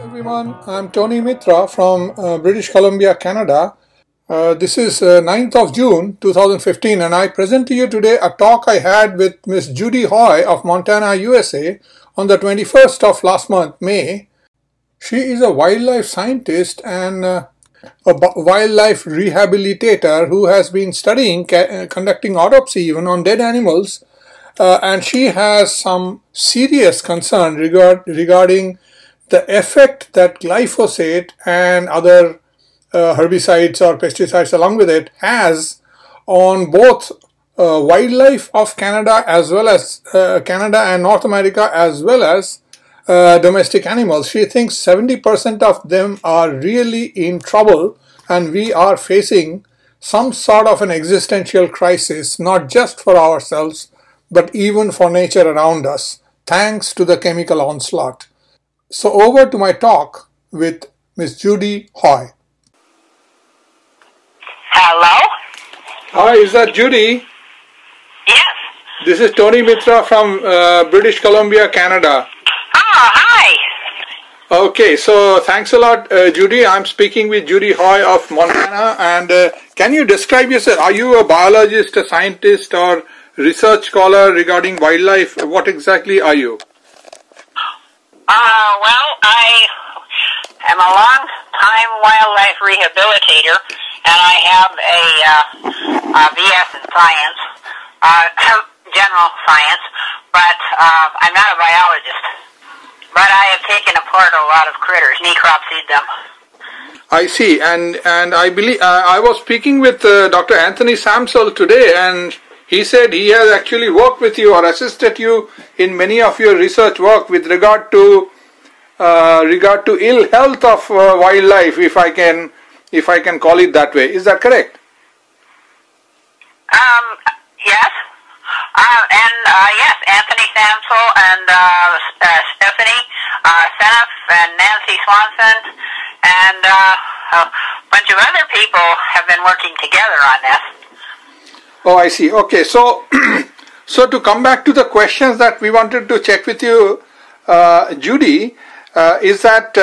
Everyone, I'm Tony Mitra from British Columbia, Canada. This is 9th of June 2015 and I present to you today a talk I had with Ms Judy Hoy of Montana, USA on the 21st of last month, May. She is a wildlife scientist and a wildlife rehabilitator who has been studying, conducting autopsy even on dead animals, and she has some serious concern regarding the effect that glyphosate and other herbicides or pesticides along with it has on both wildlife of Canada as well as Canada and North America as well as domestic animals. She thinks 70% of them are really in trouble and we are facing some sort of an existential crisis, not just for ourselves but even for nature around us, thanks to the chemical onslaught. So over to my talk with Ms. Judy Hoy. Hello? Hi, is that Judy? Yes. This is Tony Mitra from British Columbia, Canada. Oh, hi. Okay, so thanks a lot, Judy. I'm speaking with Judy Hoy of Montana. And can you describe yourself? Are you a biologist, a scientist, or research scholar regarding wildlife? What exactly are you? Well, I am a long-time wildlife rehabilitator, and I have a BS in science, general science, but I'm not a biologist. But I have taken apart a lot of critters, necropsied them. I see, and I believe I was speaking with Dr. Anthony Samsel today, and he said he has actually worked with you or assisted you in many of your research work with regard to ill health of wildlife, if I can call it that way. Is that correct? Yes. Yes, Anthony Samsel and Stephanie Seneff and Nancy Swanson and a bunch of other people have been working together on this. Oh, I see. Okay, so so to come back to the questions that we wanted to check with you, Judy, is that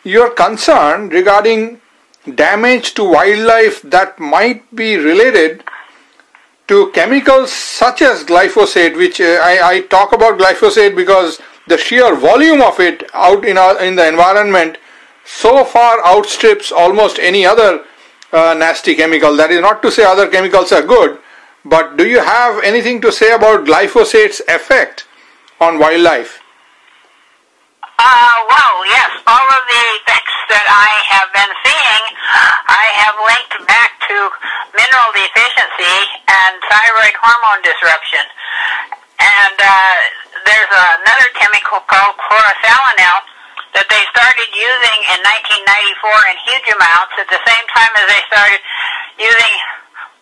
your concern regarding damage to wildlife that might be related to chemicals such as glyphosate, which I talk about glyphosate because the sheer volume of it out in the environment so far outstrips almost any other nasty chemical. That is not to say other chemicals are good, but do you have anything to say about glyphosate's effect on wildlife? Well, yes, all of the effects that I have been seeing, I have linked back to mineral deficiency and thyroid hormone disruption. And there's another chemical called chlorothalonil that they started using in 1994 in huge amounts at the same time as they started using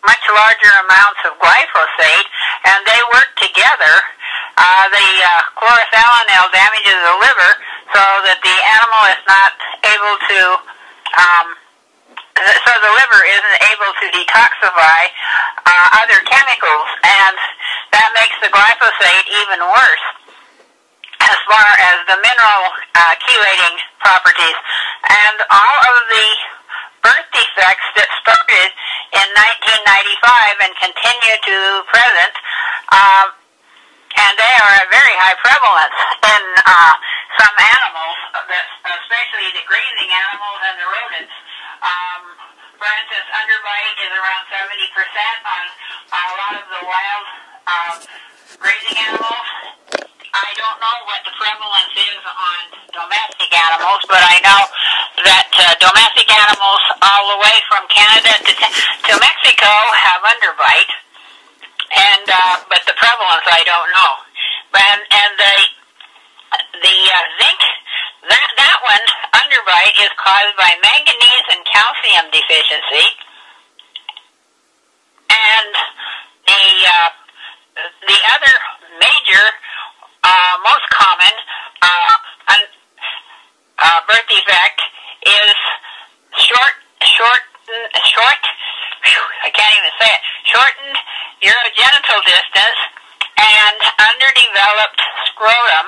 much larger amounts of glyphosate, and they work together. The chlorothalonil damages the liver so that the animal is not able to, so the liver isn't able to detoxify other chemicals, and that makes the glyphosate even worse as far as the mineral chelating properties. And all of the birth defects that started in 1995 and continue to present, and they are a very high prevalence in some animals, especially the grazing animals and the rodents. For instance, underbite is around 70% on a lot of the wild grazing animals. I don't know what the prevalence is on domestic animals, but I know that domestic animals all the way from Canada to Mexico have underbite. And but the prevalence I don't know. And the zinc, that one, underbite, is caused by manganese and calcium deficiency. And the other major, most common birth defect is shortened urogenital distance and underdeveloped scrotum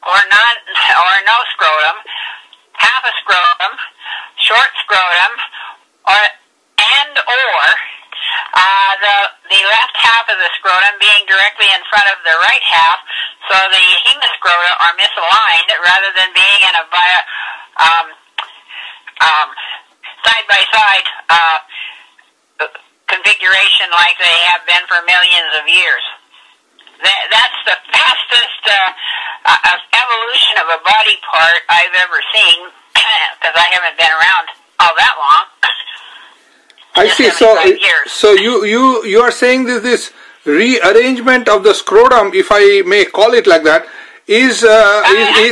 or no scrotum, half a scrotum, short scrotum, or the left half of the scrotum being directly in front of the right half, so the hemiscrota are misaligned rather than being in a side-by-side configuration like they have been for millions of years. That's the fastest evolution of a body part I've ever seen, because I haven't been around all that long. I see. So you are saying this rearrangement of the scrotum, if I may call it like that, I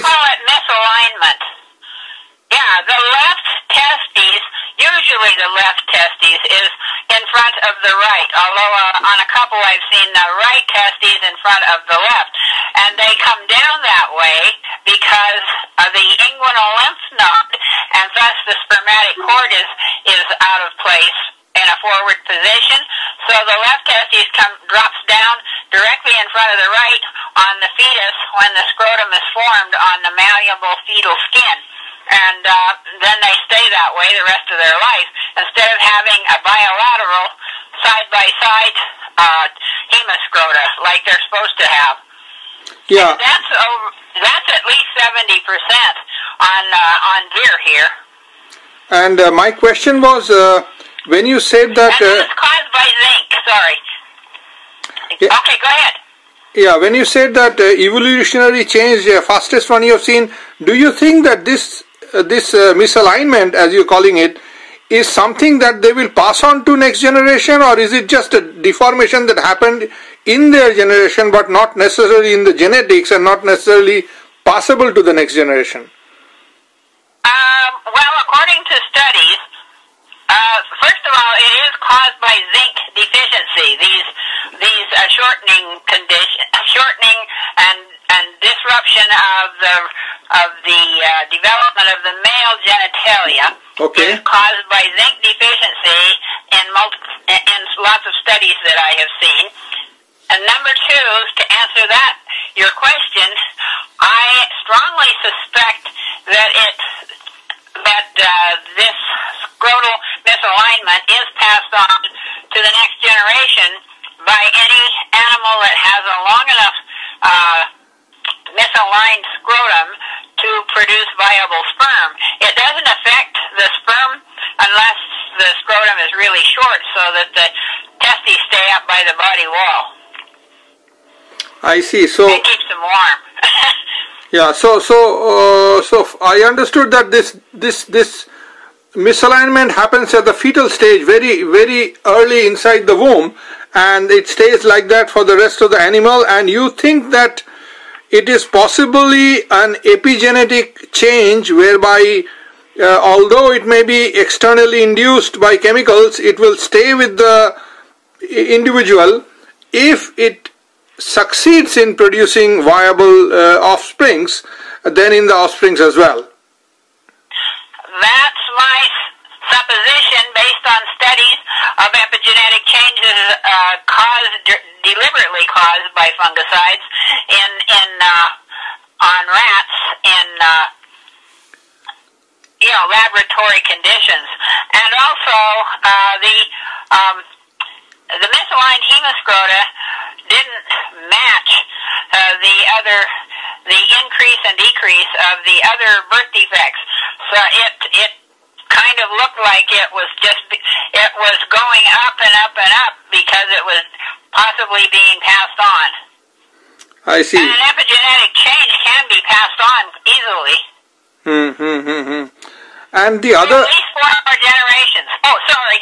call it misalignment. Yeah, the left testes, usually the left testes is in front of the right, although on a couple I've seen the right testes in front of the left. And they come down that way because the inguinal lymph node, and thus the spermatic cord is out of place in a forward position. So the left testes drops down directly in front of the right on the fetus when the scrotum is formed on the malleable fetal skin. And then they stay that way the rest of their life, instead of having a bilateral side-by-side hemiscrota like they're supposed to have. Yeah. And that's at least 70% on deer here. And my question was, when you said that... And it's caused by zinc, sorry. Yeah. Okay, go ahead. Yeah, when you said that evolutionary change, fastest one you have seen, do you think that this misalignment, as you're calling it, is something that they will pass on to next generation, or is it just a deformation that happened in their generation but not necessarily in the genetics and not necessarily passable to the next generation? Well, according to studies, first of all, it is caused by zinc deficiency. These shortening and disruption of the development of the male genitalia is caused by zinc deficiency in lots of studies that I have seen. And number two, to answer your question, I strongly suspect that this scrotal misalignment is passed on to the next generation by any animal that has a long enough misaligned scrotum to produce viable sperm. It doesn't affect the sperm unless the scrotum is really short, so that the testes stay up by the body wall. I see. So it keeps them warm. Yeah. So I understood that this misalignment happens at the fetal stage, very, very early inside the womb, and it stays like that for the rest of the animal. And you think that it is possibly an epigenetic change whereby, although it may be externally induced by chemicals, it will stay with the individual if it succeeds in producing viable offsprings, then in the offsprings as well. That's my supposition based on studies of epigenetic changes deliberately caused by fungicides on rats in laboratory conditions, and also the misaligned hemiscrota didn't match the increase and decrease of the other birth defects. So it kind of looked like it was going up and up and up because it was possibly being passed on. I see. And an epigenetic change can be passed on easily. And the other... At least 4 more generations. Oh, sorry.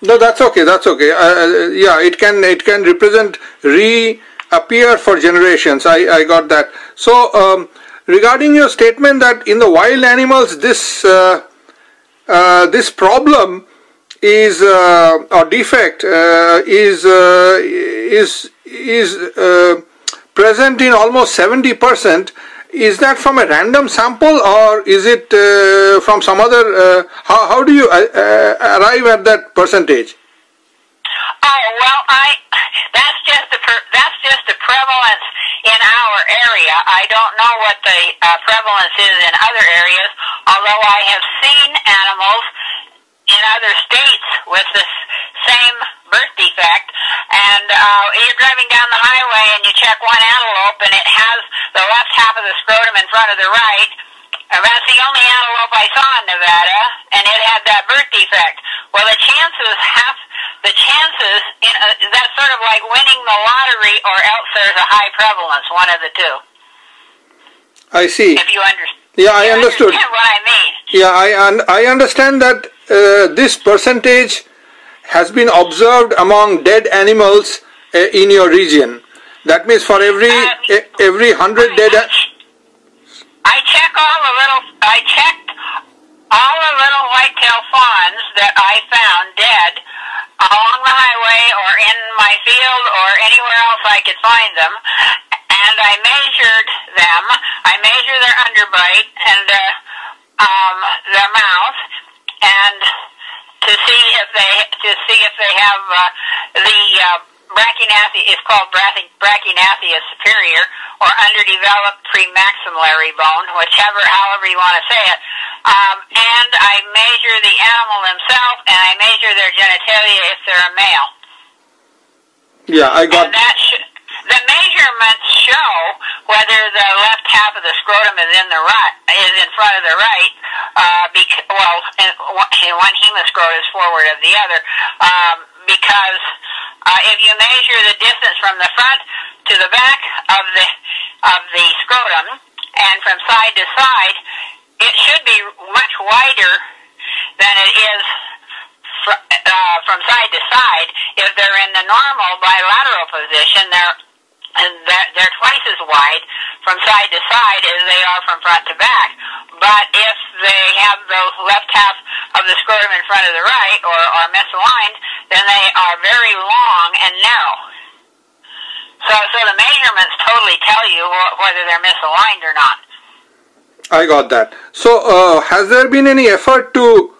No, that's okay. That's okay. Yeah, it can represent reappear for generations. I got that. So regarding your statement that in the wild animals this this problem is or defect is present in almost 70%. Is that from a random sample, or is it from some other? How do you arrive at that percentage? Oh, well, that's just the prevalence in our area. I don't know what the prevalence is in other areas, although I have seen animals in other states with this same birth defect, and you're driving down the highway and you check one antelope and it has the left half of the scrotum in front of the right. And that's the only antelope I saw in Nevada, and it had that birth defect. Well, the chances, that's sort of like winning the lottery, or else there's a high prevalence, one of the two. I see. If you understand. Yeah, I understood. Understand what I mean. Yeah, I understand that this percentage has been observed among dead animals in your region. That means for every 100 dead. I checked all the little white-tailed fawns that I found dead along the highway or in my field or anywhere else I could find them, and I measured them. I measured their underbite and their mouth, and to see if they have the brachiognathius. It's called brachiognathius superior, or underdeveloped premaxillary bone, however you want to say it. And I measure the animal themselves, and I measure their genitalia if they're a male. Yeah, I got. And the measurements show whether the left half of the scrotum is in front of the right. One hemiscrotum is forward of the other, because if you measure the distance from the front to the back of the scrotum and from side to side, it should be much wider than it is from side to side. If they're in the normal bilateral position, they're twice as wide from side to side as they are from front to back. But if they have the left half of the scrotum in front of the right, or are misaligned, then they are very long and narrow. So the measurements totally tell you whether they're misaligned or not. I got that. So has there been any effort to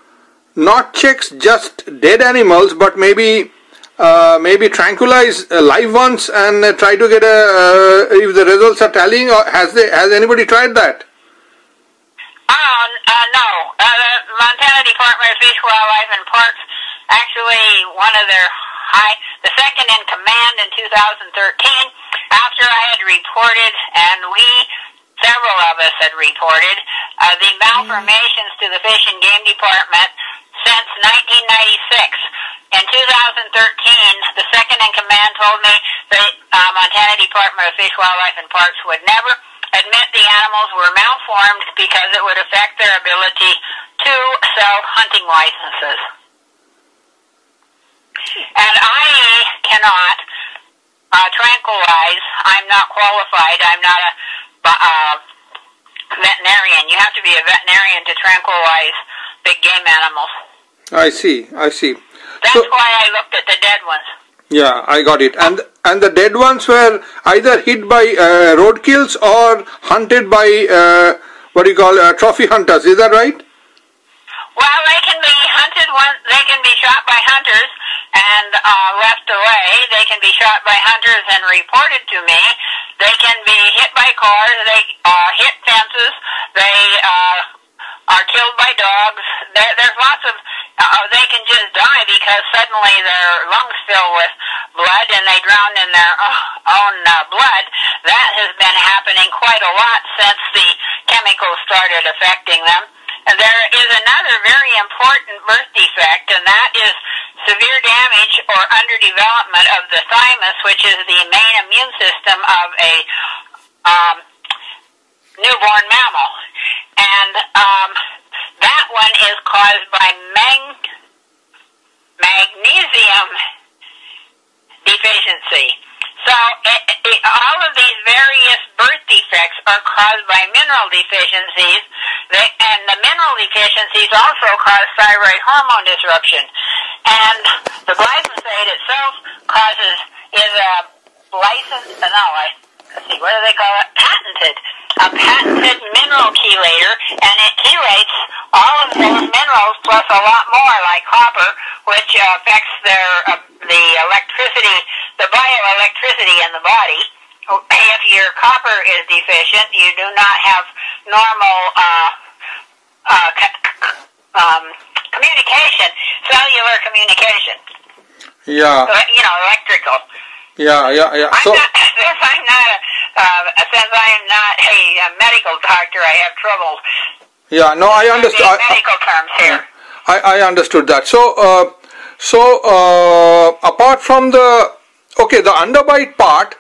not check just dead animals, but maybe tranquilize live ones and try to get if the results are tallying? Or has anybody tried that? No. The Montana Department of Fish, Wildlife, and Parks, actually the second in command in 2013, after I had reported, and several of us had reported, the malformations to the Fish and Game Department since 1996. In 2013, the second in command told me the Montana Department of Fish, Wildlife, and Parks would never admit the animals were malformed because it would affect their ability to sell hunting licenses. And I cannot tranquilize. I'm not qualified. I'm not a veterinarian. You have to be a veterinarian to tranquilize big game animals. I see. That's why I looked at the dead ones. Yeah, I got it. And the dead ones were either hit by roadkills or hunted by trophy hunters. Is that right? Well, they can be hunted. They can be shot by hunters and left away. They can be shot by hunters and reported to me. They can be hit by cars. They hit fences. They are killed by dogs. There's lots of. They can just die because suddenly their lungs fill with blood and they drown in their own blood. That has been happening quite a lot since the chemicals started affecting them. And there is another very important birth defect, and that is severe damage or underdevelopment of the thymus, which is the main immune system of a newborn mammal. And that one is caused by magnesium deficiency. So all of these various birth defects are caused by mineral deficiencies, and the mineral deficiencies also cause thyroid hormone disruption. And the glyphosate itself is a licensed, let's see, what do they call it? Patented a patented mineral chelator, and it chelates all of those minerals plus a lot more, like copper, which affects the electricity, the bioelectricity in the body. If your copper is deficient, you do not have normal communication, cellular communication. Yeah. You know, electrical. Yeah. So, since I'm not a medical doctor, I have trouble. Yeah, no, I understand. Medical terms here. I understood that. So, apart from the underbite part,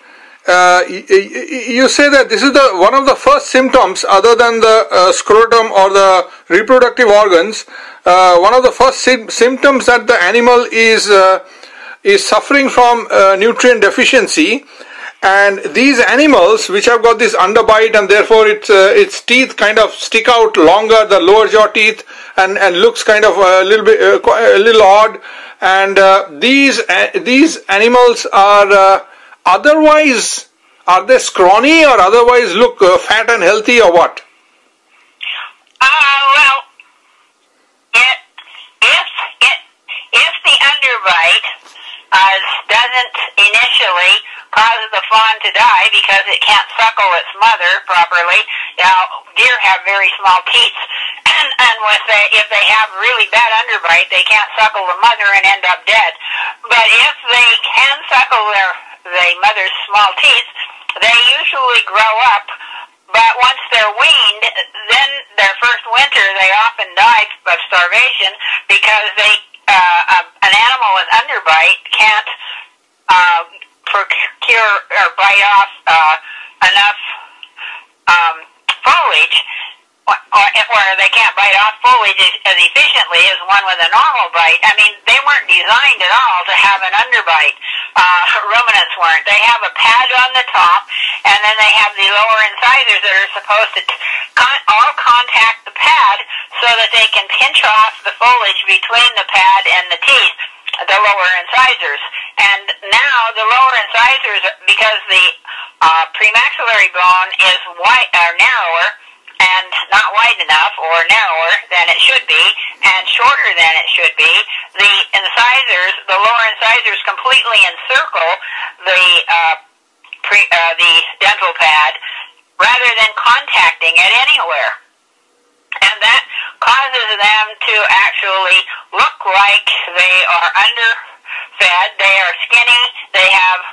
you say that this is one of the first symptoms, other than the scrotum or the reproductive organs. One of the first symptoms that the animal is suffering from nutrient deficiency, and these animals which have got this underbite, and therefore its teeth kind of stick out longer, the lower jaw teeth, and looks kind of a little odd, and these animals are otherwise, are they scrawny or otherwise look fat and healthy, or what? Well, if the underbite doesn't initially cause the fawn to die because it can't suckle its mother properly. Now, deer have very small teeth, and if they have really bad underbite, they can't suckle the mother and end up dead. But if they can suckle the mother's small teeth, they usually grow up. But once they're weaned, then their first winter, they often die of starvation because an animal with underbite can't procure or bite off enough foliage, where they can't bite off foliage as efficiently as one with a normal bite. I mean, they weren't designed at all to have an underbite. Ruminants weren't. They have a pad on the top, and then they have the lower incisors that are supposed to all contact the pad so that they can pinch off the foliage between the pad and the teeth, the lower incisors. And now the lower incisors, because the premaxillary bone is narrower, and not wide enough or narrower than it should be, and shorter than it should be, the incisors, the lower incisors, completely encircle the dental pad rather than contacting it anywhere. And that causes them to actually look like they are underfed, they are skinny, they have,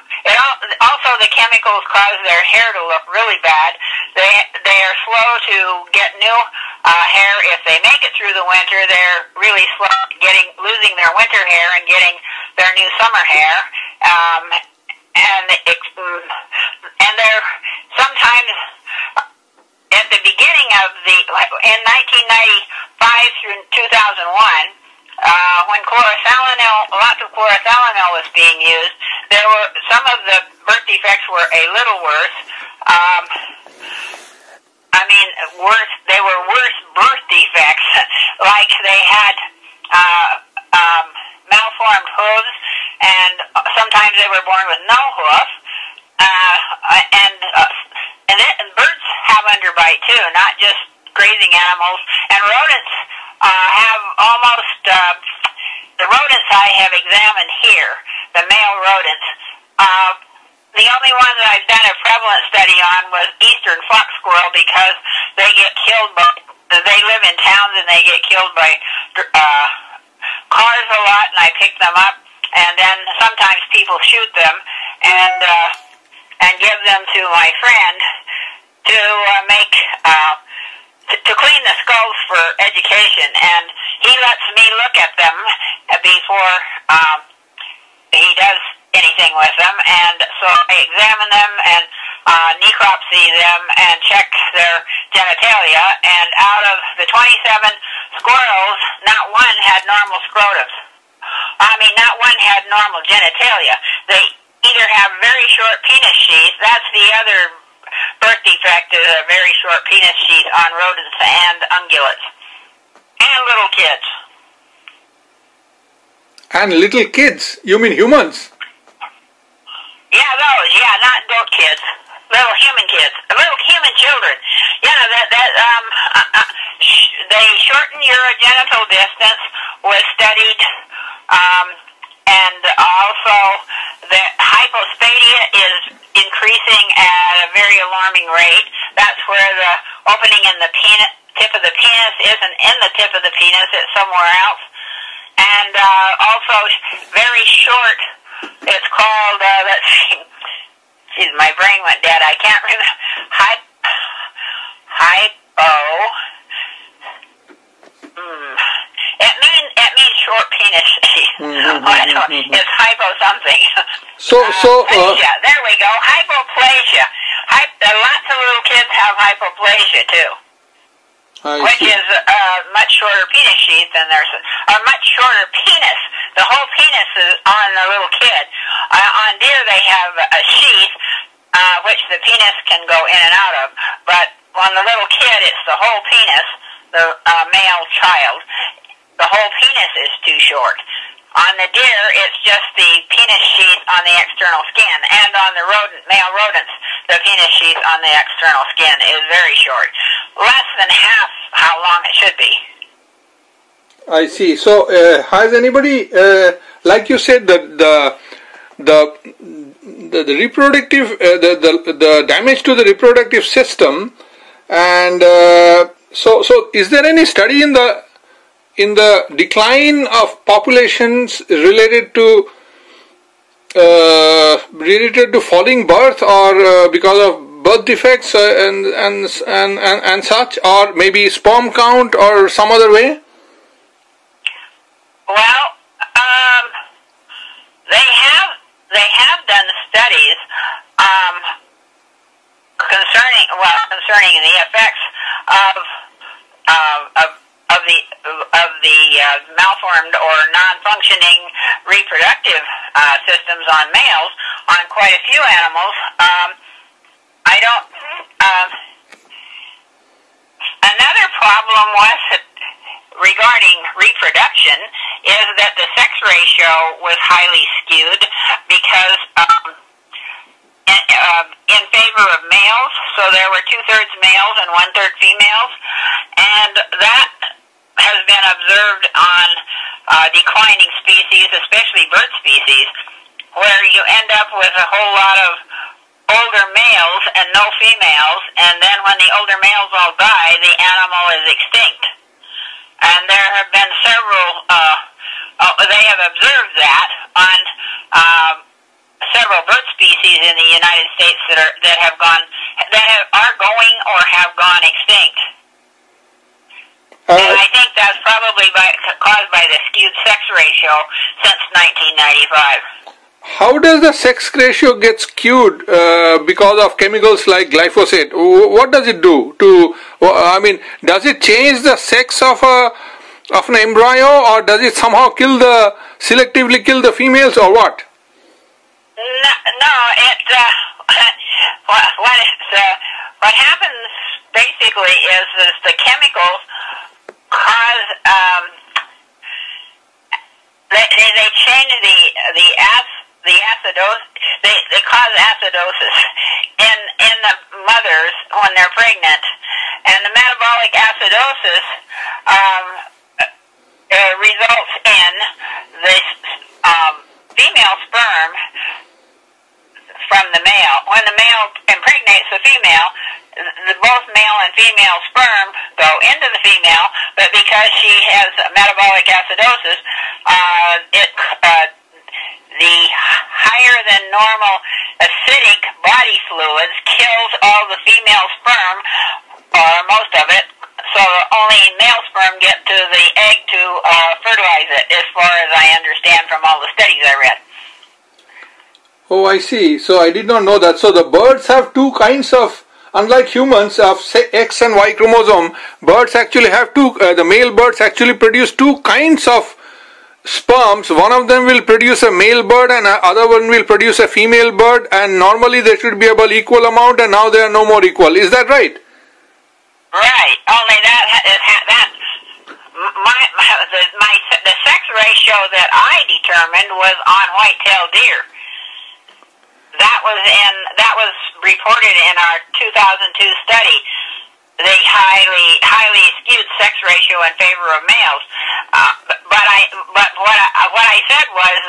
also the chemicals cause their hair to look really bad. They are slow to get new hair. If they make it through the winter, they're really slow losing their winter hair and getting their new summer hair. And they're sometimes at the beginning of in 1995 through 2001, when lots of chlorothalonil was being used, there were some of the birth defects were a little worse. They were worse birth defects, like they had malformed hooves, and sometimes they were born with no hoof. And birds have underbite too, not just grazing animals. And rodents have almost, the rodents I have examined here, the male rodents, the only one that I've done a prevalent study on was eastern fox squirrel, because they get killed they live in towns and they get killed by cars a lot, and I pick them up, and then sometimes people shoot them and give them to my friend to make to clean the skulls for education, and he lets me look at them before he does anything with them, and so I examine them and necropsy them and check their genitalia, and out of the 27 squirrels, not one had normal scrotums. Not one had normal genitalia. They either have very short penis sheaths. That's the other birth defect, is a very short penis sheath on rodents and ungulates. And little kids. And little kids? You mean humans? Yeah, those. Yeah, not goat kids. little human kids, little human children. Yeah, they shorten urogenital distance was studied, and also that hypoplasia is increasing at a very alarming rate. That's where the opening in the tip of the penis isn't in the tip of the penis, it's somewhere else. And also very short, it's called, let's see, geez, my brain went dead, I can't remember, it means short penis. It's hypo something. Plasia, there we go, hypoplasia. Lots of little kids have hypoplasia too. Which is a much shorter penis sheath than there's a much shorter penis. The whole penis is on the little kid. On deer they have a sheath, which the penis can go in and out of. But on the little kid, it's the whole penis, the male child. The whole penis is too short. On the deer, it's just the penis sheath on the external skin. And on the male rodents, the penis sheath on the external skin is very short. Less than half how long it should be. I see. So, has anybody, like you said, the reproductive, the damage to the reproductive system, and so is there any study in the decline of populations related to falling birth, or because of birth defects and such, or maybe sperm count, or some other way? Well, they have done studies concerning the effects of the malformed or non-functioning reproductive systems on males on quite a few animals. Another problem regarding reproduction is that the sex ratio was highly skewed because in favor of males, so there were 2/3 males and 1/3 females, and that has been observed on declining species, especially bird species, where you end up with a whole lot of older males and no females, and then when the older males all die, the animal is extinct. And there have been several, they have observed that on several bird species in the United States that are going or have gone extinct. And I think that's probably caused by the skewed sex ratio since 1995. How does the sex ratio get skewed because of chemicals like glyphosate? What does it do to? I mean, does it change the sex of an embryo, or does it somehow selectively kill the females, or what? No, what happens basically is the chemicals cause they change the acidosis. They cause acidosis in the mothers when they're pregnant, and the metabolic acidosis results in the female sperm from the male. When the male impregnates the female, both male and female sperm go into the female, but because she has metabolic acidosis, the higher than normal acidic body fluids kills all the female sperm, or most of it, so only male sperm get to the egg to fertilize it, as far as I understand from all the studies I read. Oh, I see. So I did not know that. So the birds have two kinds of, unlike humans, of X and Y chromosome, birds actually have the male birds actually produce two kinds of sperms. One of them will produce a male bird and the other one will produce a female bird, and normally they should be about equal amount, and now they are no more equal. Is that right? Right. Only the sex ratio that I determined was on white-tailed deer. that was reported in our 2002 study. The highly skewed sex ratio in favor of males. But what I said was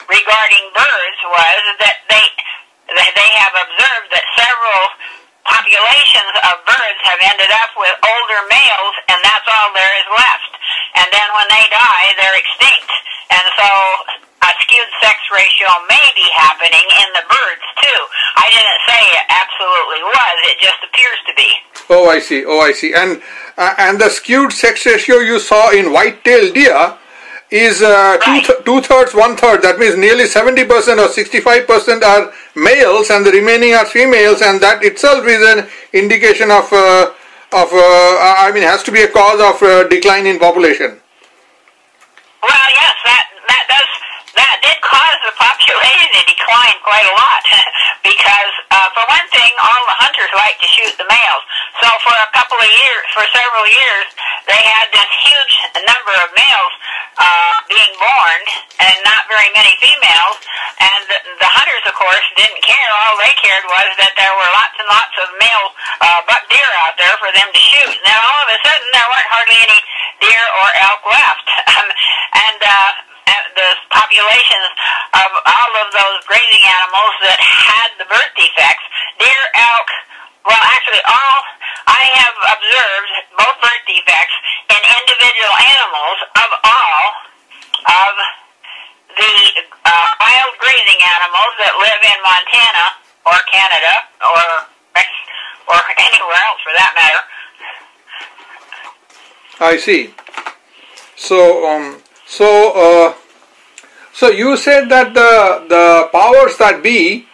regarding birds was that they have observed that several populations of birds have ended up with older males, and that's all there is left. And then when they die, they're extinct. And so a skewed sex ratio may be happening in the birds too. I didn't say it absolutely was, it just appears to be. Oh, I see. Oh, I see. And the skewed sex ratio you saw in white-tailed deer is right. two-thirds, one-third. That means nearly 70% or 65% are males and the remaining are females, and that itself is an indication of I mean, has to be a cause of decline in population. Well, yes, that did cause the population to decline quite a lot because, for one thing, all the hunters like to shoot the males. So for several years, they had this huge number of males being born and not very many females. And the hunters, of course, didn't care. All they cared was that there were lots and lots of male buck deer out there for them to shoot. And then all of a sudden, there weren't hardly any deer or elk left. The populations of all of those grazing animals that had the birth defects, deer, elk, well, actually I have observed both birth defects in individual animals of all of the wild grazing animals that live in Montana or Canada or anywhere else for that matter. I see. So you said that the powers that be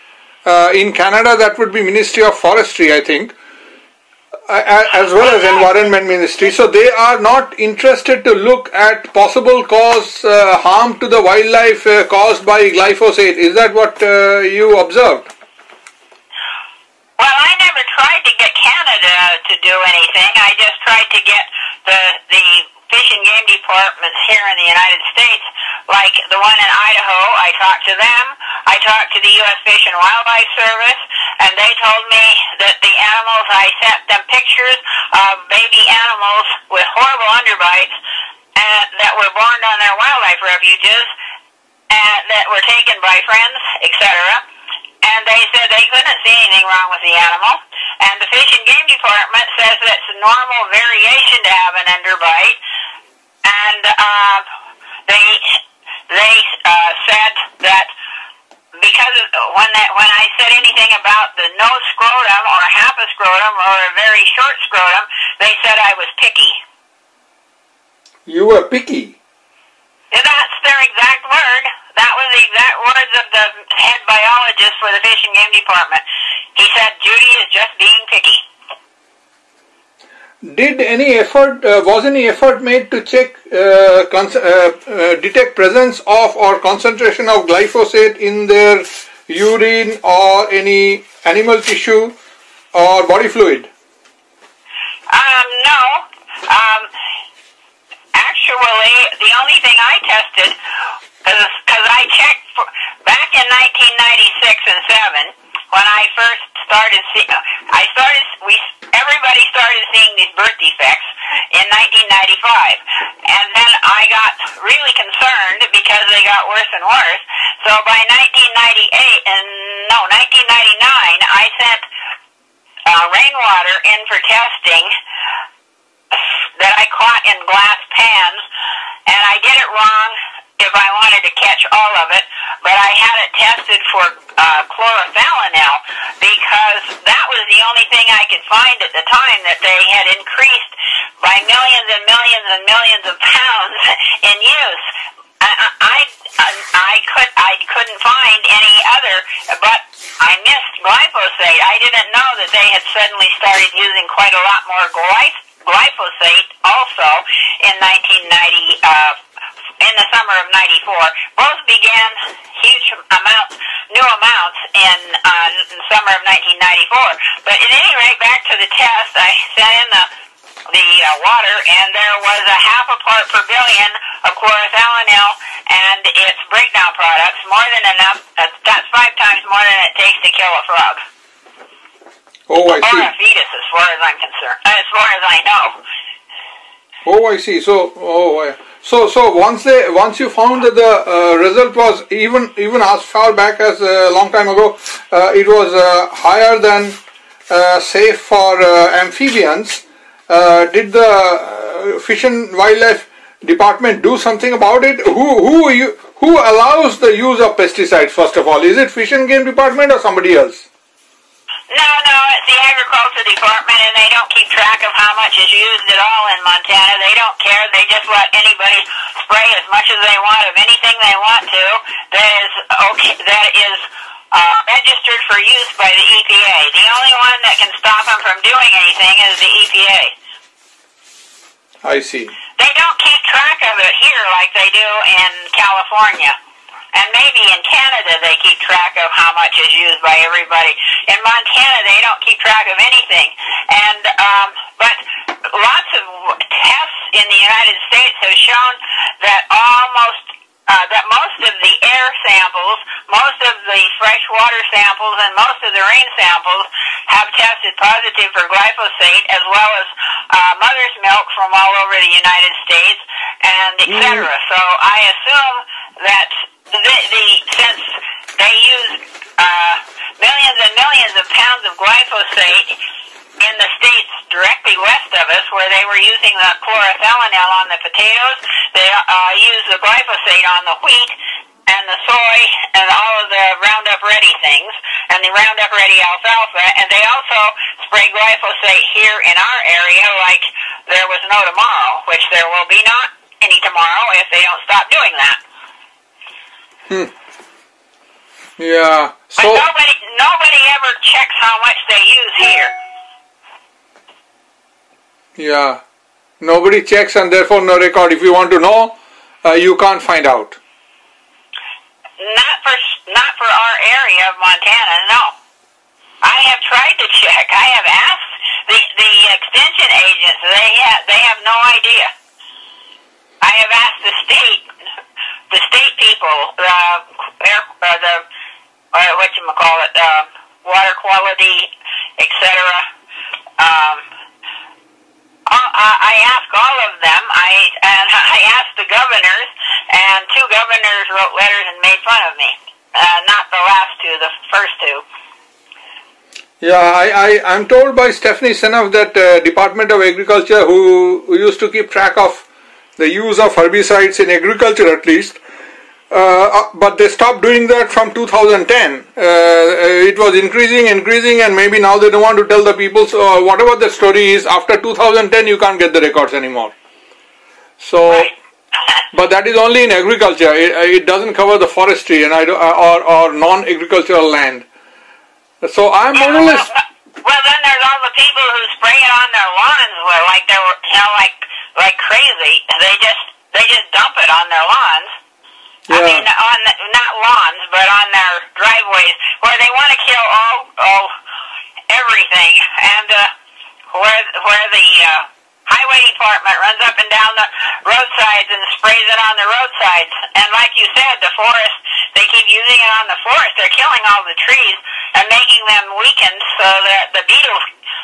in Canada, that would be Ministry of Forestry, I think, as well as Environment Ministry. So they are not interested to look at possible harm to the wildlife caused by glyphosate. Is that what you observed? Well, I never tried to get Canada to do anything. I just tried to get the Fish and Game departments here in the United States, like the one in Idaho. I talked to them. I talked to the U.S. Fish and Wildlife Service, and they told me that the animals, I sent them pictures of baby animals with horrible underbites that were born on their wildlife refuges and that were taken by friends, etc. And they said they couldn't see anything wrong with the animal. And the Fish and Game Department says that it's a normal variation to have an underbite. And they said that because when I said anything about the no scrotum or half a scrotum or a very short scrotum, they said I was picky. You were picky? That's their exact word. That was the exact words of the head biologist for the Fish and Game Department. He said, Judy is just being picky. Was any effort made to check, detect presence of or concentration of glyphosate in their urine or any animal tissue or body fluid? No. Actually, the only thing I tested, because I checked back in 1996 and 7, when I first started seeing, everybody started seeing these birth defects in 1995, and then I got really concerned because they got worse and worse. So by 1999, I sent rainwater in for testing that I caught in glass pans, and I did it wrong if I wanted to catch all of it, but I had it tested for chlorothalonil because that was the only thing I could find at the time that they had increased by millions and millions and millions of pounds in use. I couldn't find any other, but I missed glyphosate. I didn't know that they had suddenly started using quite a lot more glyphosate also in 1990, in the summer of 94. Both began huge amounts, new amounts in the summer of 1994. But at any rate, back to the test, I sent in the the water, and there was a 0.5 part per billion of chlorothalonil and its breakdown products, more than enough. That's 5 times more than it takes to kill a frog. Oh, I see. Or a fetus, as far as I'm concerned, as far as I know. Oh, I see. So once you found that the result was even as far back as a long time ago, it was higher than safe for amphibians. Did the Fish and Wildlife Department do something about it? Who allows the use of pesticides? First of all, is it Fish and Game Department or somebody else? No, it's the Agriculture Department, and they don't keep track of how much is used at all in Montana. They don't care. They just let anybody spray as much as they want of anything they want to. That is registered for use by the EPA. The only one that can stop them from doing anything is the EPA. I see. They don't keep track of it here like they do in California. And maybe in Canada they keep track of how much is used by everybody. In Montana they don't keep track of anything. And but lots of tests in the United States have shown that that most of the air samples, most of the fresh water samples, and most of the rain samples have tested positive for glyphosate, as well as mother's milk from all over the United States, and etc. So I assume that since they use millions and millions of pounds of glyphosate in the states directly west of us, where they were using the chlorothalonil on the potatoes, they use the glyphosate on the wheat and the soy and all of the Roundup Ready things and the Roundup Ready alfalfa, and they also spray glyphosate here in our area like there was no tomorrow, which there will be not any tomorrow if they don't stop doing that. Yeah. So but nobody ever checks how much they use here. Yeah. Nobody checks, and therefore no record. If you want to know, you can't find out. Not for our area of Montana, no. I have tried to check. I have asked the extension agents. They have no idea. I have asked the state people, water quality, etc. I asked all of them. I asked the governors, and 2 governors wrote letters and made fun of me. Not the last 2, the first 2. Yeah, I'm told by Stephanie Seneff that Department of Agriculture, who used to keep track of the use of herbicides in agriculture at least, but they stopped doing that from 2010. It was increasing, and maybe now they don't want to tell the people. So whatever the story is, after 2010 you can't get the records anymore. So, right. But that is only in agriculture. It doesn't cover the forestry and or non-agricultural land. So I'm more or less. Well, then there's all the people who spray it on their lawns, like they were, like crazy. They just dump it on their lawns. Yeah. I mean, not lawns, but on their driveways, where they want to kill all everything, and where the highway department runs up and down the roadsides and sprays it on the roadsides. And like you said, the forest, they keep using it on the forest. They're killing all the trees and making them weakened so that the beetles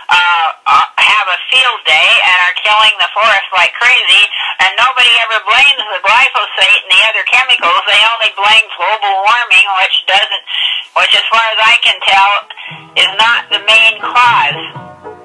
have a field day and are killing the forest like crazy. And nobody ever blames the glyphosate and the other chemicals. They only blame global warming, which as far as I can tell, is not the main cause.